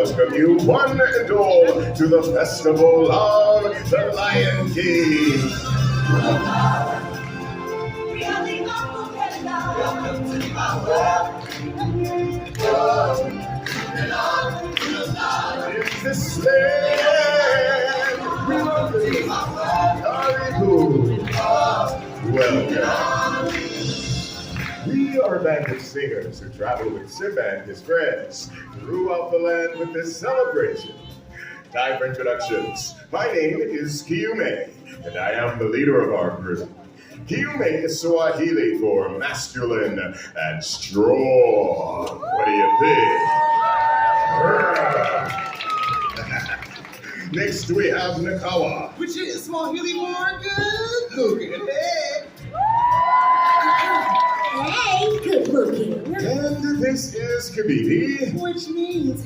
welcome you one and all to the festival of the Lion King. Welcome to my world. In this land, we welcome welcome. We are a band of singers who travel with Simba and his friends throughout the land with this celebration. Time for introductions. My name is Kiume, and I am the leader of our group. Kiume is Swahili for masculine and strong. What do you think? Next we have Nakawa, which is Swahili for good looking. Hey, good looking. And this is Kabibi, Which means